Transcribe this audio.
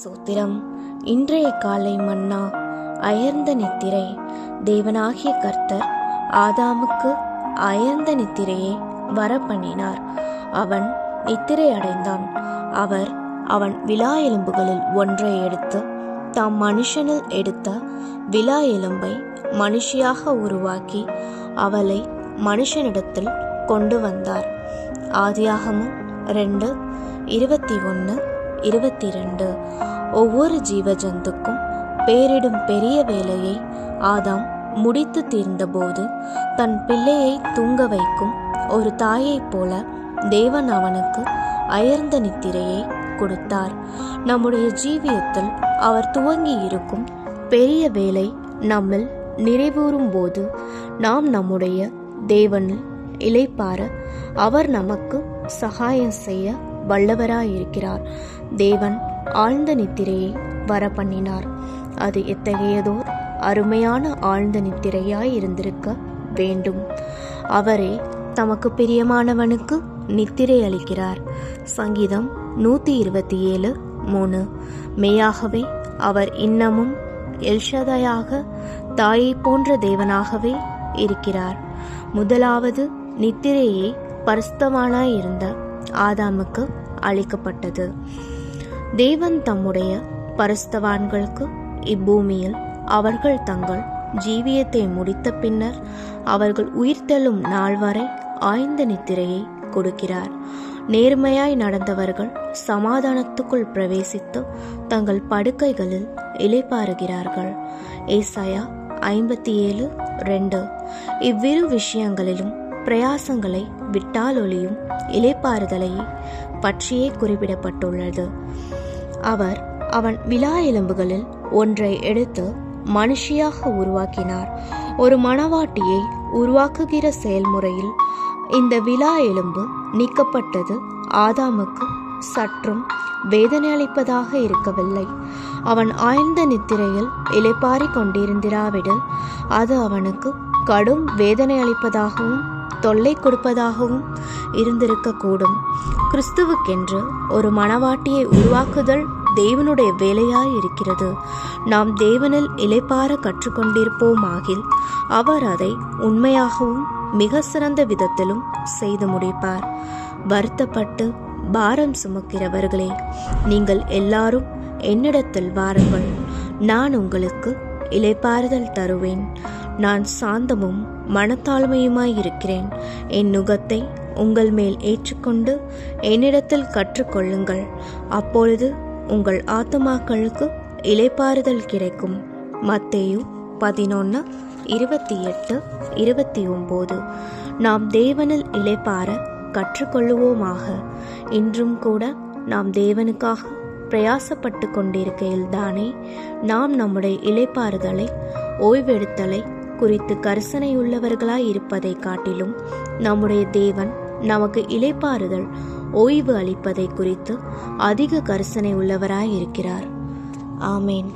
சோத்திரம். இன்றைய காலை மன்னா. அயர்ந்த நித்திரை. தேவனாகிய கர்த்தர் ஆதாமுக்கு அயர்ந்த நித்திரையை வரப்பண்ணினார். அவன் நித்திரை அடைந்தான். அவர் அவன் விலா எலும்புகளில் ஒன்றை எடுத்து தாம் மனுஷனில் எடுத்த விலா எலும்பை மனுஷியாக உருவாக்கி அவளை மனுஷனிடத்தில் கொண்டு வந்தார். ஆதியாகமம் 2:21-22. ஒவ்வொரு ஜீவ ஜந்துக்கும் பேரிடும் பெரிய வேலையை ஆதாம் முடித்து தீர்ந்தபோது தன் பிள்ளையை தூங்க வைக்கும் ஒரு தாயைப் போல தேவன் அவனுக்கு அயர்ந்த நித்திரையை கொடுத்தார். நம்முடைய ஜீவியத்தில் அவர் துவங்கி இருக்கும் பெரிய வேலை நம்மில் நிறைவேறும் போது நாம் நம்முடைய தேவனில் இளைப்பாற அவர் நமக்கு சகாயம் செய்ய வல்லவராயிருக்கிறார். தேவன் ஆழ்ந்த நித்திரையை வரப்பண்ணினார். அது எத்தகையதோர் அருமையான ஆழ்ந்த நித்திரையாய் இருந்திருக்க வேண்டும். அவரே தமக்கு பிரியமானவனுக்கு நித்திரை அளிக்கிறார். சங்கீதம் 127:3. மெய்யாகவே அவர் இன்னமும் எல்ஷதாயாக தாயை போன்ற தேவனாகவே இருக்கிறார். முதலாவது நித்திரையை பரிசுத்தவானாயிருந்த ஆதாமுக்கு அளிக்கப்பட்டது. தேவன் தம்முடைய பரிசுத்தவான்களுக்கு இப்பூமியில் அவர்கள் தங்கள் ஜீவியத்தை முடித்த பின்னர் அவர்கள் உயிர்த்தெழும் நாள் வரை ஆழ்ந்த நித்திரையை கொடுக்கிறார். நேர்மையாய் நடந்தவர்கள் சமாதானத்துக்குள் பிரவேசித்து தங்கள் படுக்கைகளில் இளைப்பாறுகிறார்கள். ஏசாயா 57:2. இவ்விரு விஷயங்களிலும் பிரயாசங்களை விட்டால் ஒளியும் இளைப்பாறுதலையே பற்றியே குறிப்பிடப்பட்டுள்ளது. அவர் அவன் விலா எலும்புகளில் ஒன்றை எடுத்து மனுஷியாக உருவாக்கினார். ஒரு மணவாட்டியை உருவாக்குகிற செயல்முறையில் இந்த விலா எலும்பு நீக்கப்பட்டது ஆதாமுக்கு சற்றும் வேதனை அளிப்பதாக இருக்கவில்லை. அவன் ஆழ்ந்த நித்திரையில் இளைப்பாரி கொண்டிருந்திராவிடில் அது அவனுக்கு கடும் வேதனை அளிப்பதாகவும் தொல்லை கொடுப்பதாகவும் இருந்திருக்கக்கூடும். கிறிஸ்துவுக்கென்று ஒரு மணவாட்டியை உருவாக்குதல் தேவனுடைய வேலையாய் இருக்கிறது. நாம் தேவனில் இளைப்பார கற்றுக்கொண்டிருப்போமாகில் அவர் அதை உண்மையாகவும் மிக சிறந்த விதத்திலும் செய்து முடிப்பார். வருத்தப்பட்டு பாரம் சுமக்கிறவர்களே, நீங்கள் எல்லாரும் என்னிடத்தில் வாருங்கள், நான் உங்களுக்கு இளைப்பாறுதல் தருவேன். நான் சாந்தமும் மனத்தாழ்மையுமாயிருக்கிறேன். என் நுகத்தை உங்கள் மேல் ஏற்றுக்கொண்டு என்னிடத்தில் கற்றுக்கொள்ளுங்கள். அப்பொழுது உங்கள் ஆத்துமாக்களுக்கு இளைப்பாறுதல் கிடைக்கும். மத்தேயு 11:28-29. நாம் தேவனில் இளைப்பாற கற்றுக்கொள்ளுவோமாக. இன்றும் கூட நாம் தேவனுக்காக பிரயாசப்பட்டு கொண்டிருக்கையில் தானே நாம் நம்முடைய இளைப்பாறுதலை ஓய்வெடுத்தலை குறித்து கரிசனையுள்ளவர்களாய் இருப்பதை காட்டிலும் நம்முடைய தேவன் நமக்கு இளைப்பாறுதல் ஓய்வு அளிப்பதை குறித்து அதிக கரிசனை உள்ளவராய் இருக்கிறார். ஆமேன்.